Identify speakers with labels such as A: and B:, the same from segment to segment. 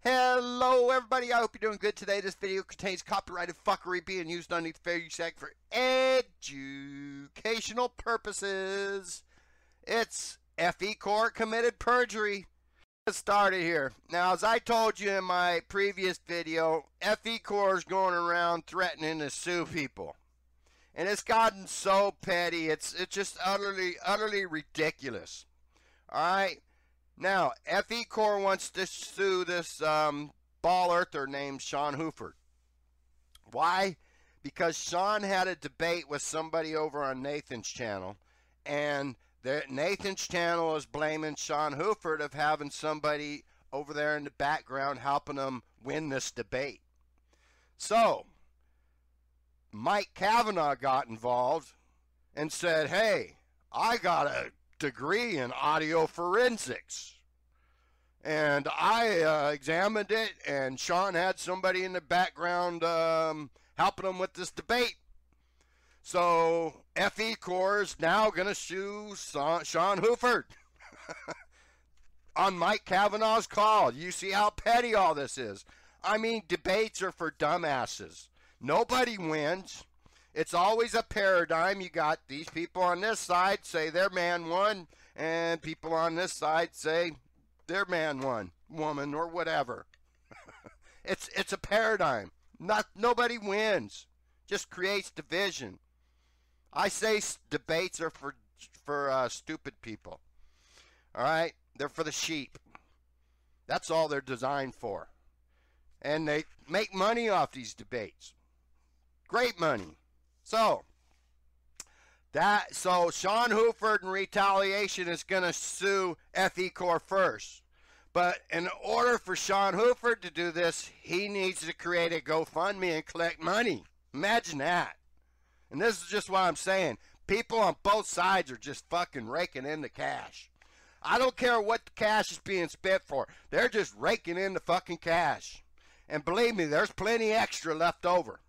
A: Hello everybody, I hope you're doing good today. This video contains copyrighted fuckery being used underneath the Fair Use Act for educational purposes. It's Fecore committed perjury. Let's start it here. Now, as I told you in my previous video, Fecore is going around threatening to sue people. And it's gotten so petty, it's just utterly ridiculous. Alright? Now, Fecore wants to sue this ball earther named Sean Huford. Why? Because Sean had a debate with somebody over on Nathan's channel, and Nathan's channel is blaming Sean Huford of having somebody over there in the background helping them win this debate. So, Mike Kavanaugh got involved and said, hey, I got a degree in audio forensics, and I examined it, and Sean had somebody in the background helping him with this debate. So Fecore is now going to sue Sean Huford on Mike Kavanaugh's call. You see how petty all this is. I mean, debates are for dumbasses. Nobody wins. It's always a paradigm. You got these people on this side say their man won, and people on this side say their man won, woman, or whatever. It's a paradigm. Nobody wins. Just creates division. I say debates are for stupid people. All right? They're for the sheep. That's all they're designed for. And they make money off these debates. Great money. So Sean Huford in retaliation is going to sue Fecore first. But in order for Sean Huford to do this, he needs to create a GoFundMe and collect money. Imagine that. And this is just what I'm saying. People on both sides are just fucking raking in the cash. I don't care what the cash is being spent for. They're just raking in the fucking cash. And believe me, there's plenty extra left over.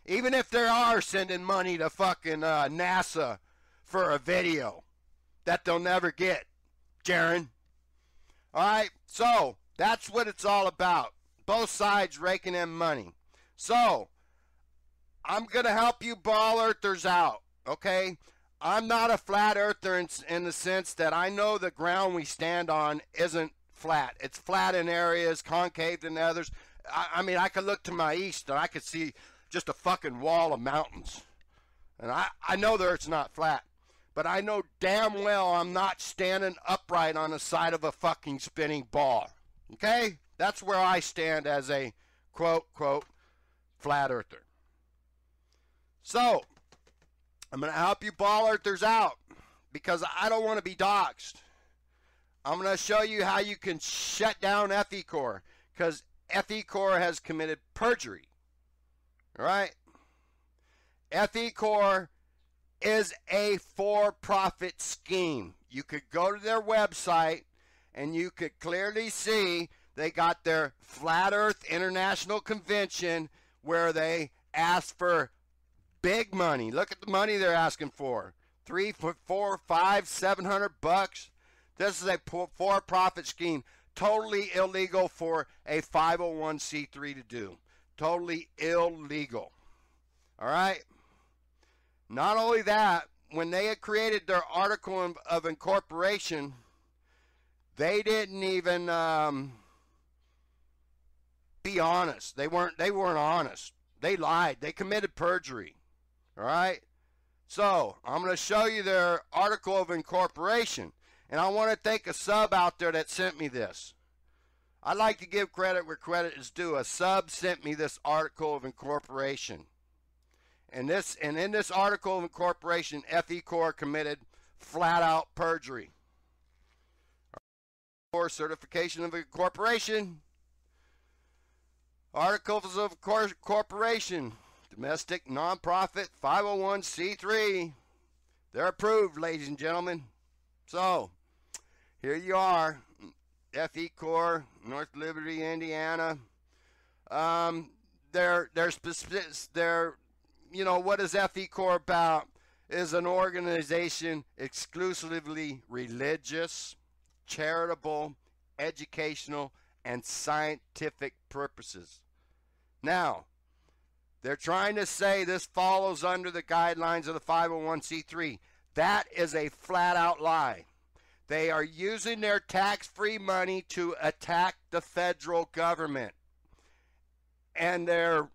A: Even if they are sending money to fucking NASA for a video that they'll never get, Jaron. Alright, so that's what it's all about. Both sides raking in money. So, I'm going to help you ball earthers out, okay? I'm not a flat earther in the sense that I know the ground we stand on isn't flat. It's flat in areas, concave in others. I mean, I could look to my east and I could see just a fucking wall of mountains. And I know that it's not flat. But I know damn well I'm not standing upright on the side of a fucking spinning ball. Okay? That's where I stand as a quote flat earther. So, I'm going to help you ball earthers out because I don't want to be doxxed. I'm going to show you how you can shut down Fecore because Fecore has committed perjury. Alright? Fecore is a for-profit scheme. You could go to their website and you could clearly see they got their Flat Earth International Convention where they ask for big money. Look at the money they're asking for. $3, $4, $5, $700. This is a for-profit scheme. Totally illegal for a 501c3 to do. Totally illegal. Alright? Not only that, when they had created their article of incorporation, they didn't even be honest. They weren't honest. They lied. They committed perjury. Alright? So, I'm going to show you their article of incorporation. And I want to thank a sub out there that sent me this. I like to give credit where credit is due. A sub sent me this article of incorporation. And in this article of incorporation, Fecore committed flat out perjury. For certification of incorporation. Articles of incorporation. Domestic nonprofit 501c3. They're approved, ladies and gentlemen. So, here you are. Fecore, North Liberty, Indiana. They're specific. You know, what is Fecore about? Is an organization exclusively religious, charitable, educational, and scientific purposes. Now, they're trying to say this follows under the guidelines of the 501c3. That is a flat-out lie. They are using their tax-free money to attack the federal government and their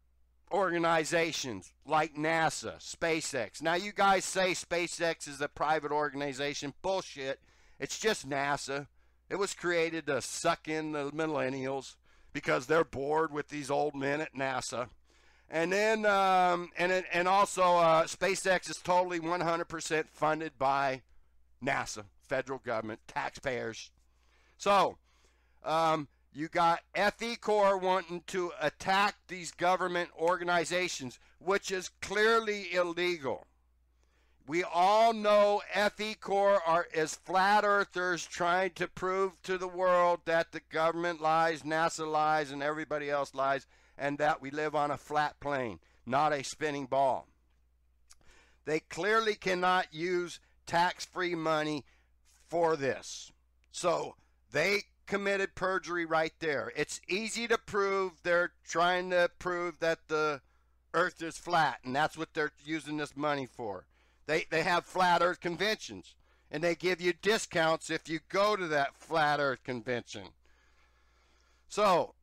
A: organizations like NASA, SpaceX. Now, you guys say SpaceX is a private organization. Bullshit. It's just NASA. It was created to suck in the millennials because they're bored with these old men at NASA. And then, and also, SpaceX is totally 100% funded by NASA, federal government, taxpayers. So, you got Fecore wanting to attack these government organizations, which is clearly illegal. We all know Fecore is flat earthers trying to prove to the world that the government lies, NASA lies, and everybody else lies, and that we live on a flat plane, not a spinning ball. They clearly cannot use tax-free money for this. So they committed perjury right there. It's easy to prove. They're trying to prove that the earth is flat, and that's what they're using this money for. They have flat earth conventions, and they give you discounts if you go to that flat earth convention. So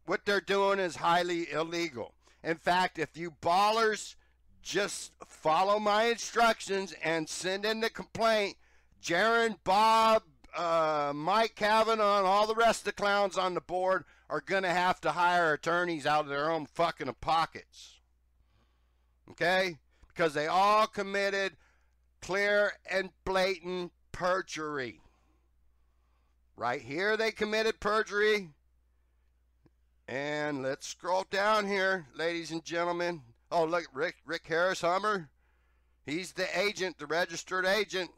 A: what they're doing is highly illegal. In fact, if you ballers just follow my instructions and send in the complaint, Jaron, Bob, Mike Kavanaugh, and all the rest of the clowns on the board are going to have to hire attorneys out of their own fucking pockets. Okay? Because they all committed clear and blatant perjury. Right here they committed perjury. And let's scroll down here, ladies and gentlemen. Oh, look, Rick Harris Hummer. He's the agent, the registered agent.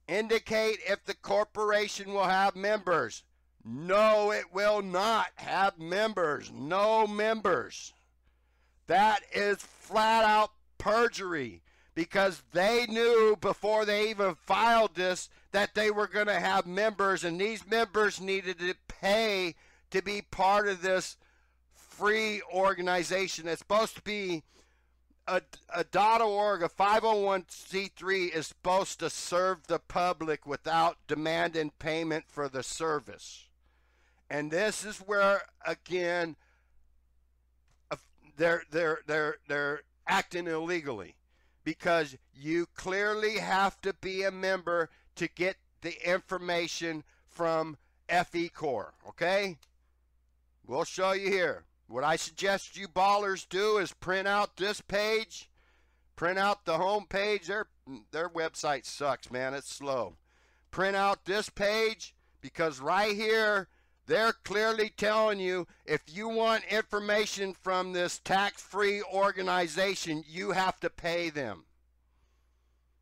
A: Indicate if the corporation will have members. No, it will not have members. No members. That is flat out perjury, because they knew before they even filed this that they were going to have members, and these members needed to pay to be part of this free organization. It's supposed to be a .org, a 501c3 is supposed to serve the public without demanding payment for the service. And this is where, again, they're acting illegally, because you clearly have to be a member to get the information from Fecore, okay? We'll show you here. What I suggest you ballers do is print out this page, print out the home page. Their website sucks, man. It's slow. Print out this page, because right here, they're clearly telling you if you want information from this tax-free organization, you have to pay them.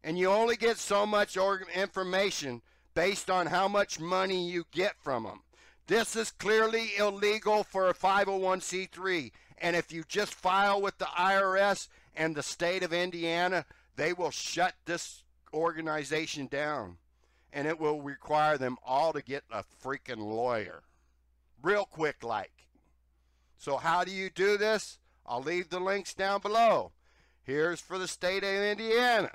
A: And you only get so much information based on how much money you get from them. This is clearly illegal for a 501c3. And if you just file with the IRS and the state of Indiana, they will shut this organization down. And it will require them all to get a freaking lawyer. Real quick like. So how do you do this? I'll leave the links down below. Here's for the state of Indiana.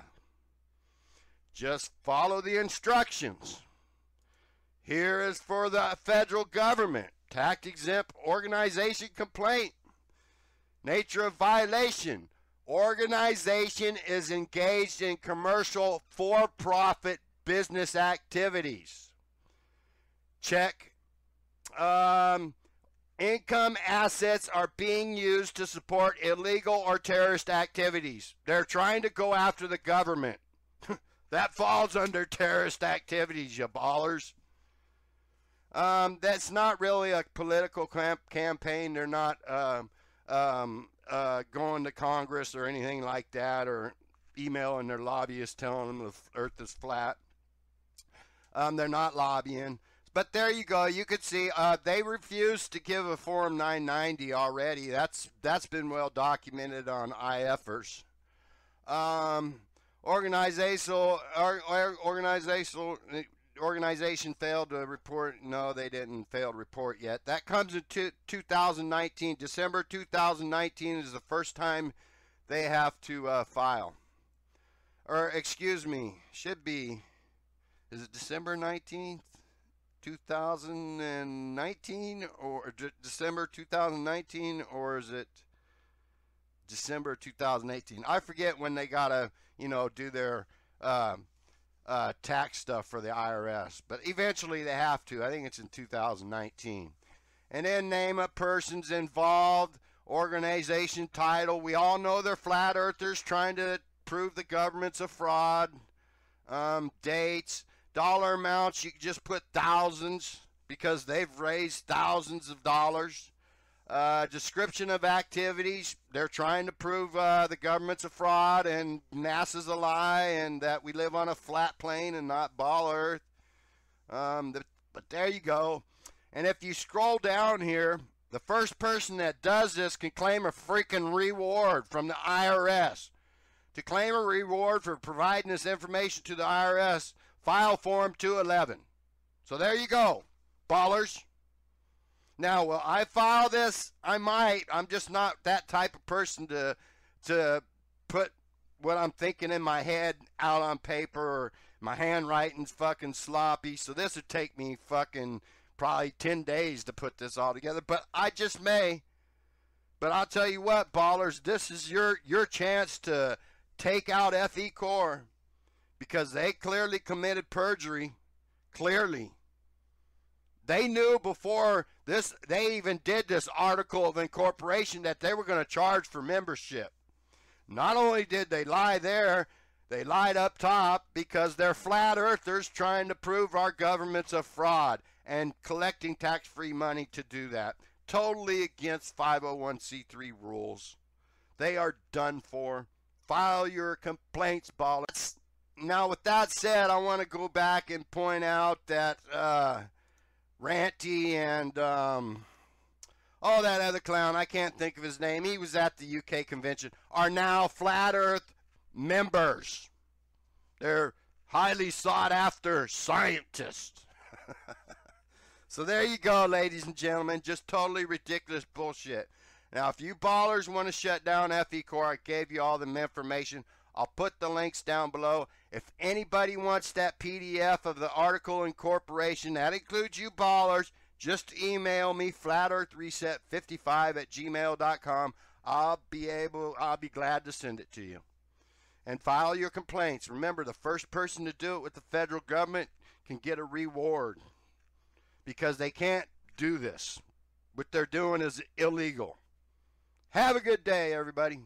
A: Just follow the instructions. Here is for the federal government. Tax-exempt organization complaint. Nature of violation. Organization is engaged in commercial for-profit business activities. Check. Income assets are being used to support illegal or terrorist activities. They're trying to go after the government. That falls under terrorist activities, you ballers. That's not really a political campaign. They're not going to Congress or anything like that, or emailing their lobbyists telling them the earth is flat. They're not lobbying. But there you go. You could see they refused to give a Form 990 already. That's been well documented on IFers. Organizational organization failed to report. No, they didn't fail to report yet. That comes in 2019. December 2019 is the first time they have to file. Or, excuse me, should be, is it December 19th, 2019? Or December 2019? Or is it December 2018? I forget when they got to, do their tax stuff for the IRS. But eventually they have to. I think it's in 2019. And then name of persons involved, organization title. We all know they're flat earthers trying to prove the government's a fraud. Dates, dollar amounts, you can just put thousands because they've raised thousands of dollars. Description of activities, they're trying to prove the government's a fraud and NASA's a lie and that we live on a flat plane and not ball earth. But there you go. And if you scroll down here, the first person that does this can claim a freaking reward from the IRS. To claim a reward for providing this information to the IRS, file Form 211. So there you go, ballers. Now, will I file this? I might. I'm just not that type of person to put what I'm thinking in my head out on paper, or my handwriting's fucking sloppy. So this would take me fucking probably 10 days to put this all together. But I just may. But I'll tell you what, ballers, this is your chance to take out Fecore, because they clearly committed perjury. Clearly. They knew before this, they even did this article of incorporation, that they were going to charge for membership. Not only did they lie there, they lied up top, because they're flat earthers trying to prove our government's a fraud and collecting tax-free money to do that. Totally against 501c3 rules. They are done for. File your complaints, ballers. Now, with that said, I want to go back and point out that Ranty and that other clown, I can't think of his name, he was at the UK convention, are now flat earth members. They're highly sought after scientists. So there you go, ladies and gentlemen, just totally ridiculous bullshit. Now, if you ballers want to shut down Fecore, I gave you all the information. I'll put the links down below. If anybody wants that PDF of the article incorporation, that includes you ballers, just email me, flatearthreset55@gmail.com. I'll be glad to send it to you. And file your complaints. Remember, the first person to do it with the federal government can get a reward, because they can't do this. What they're doing is illegal. Have a good day, everybody.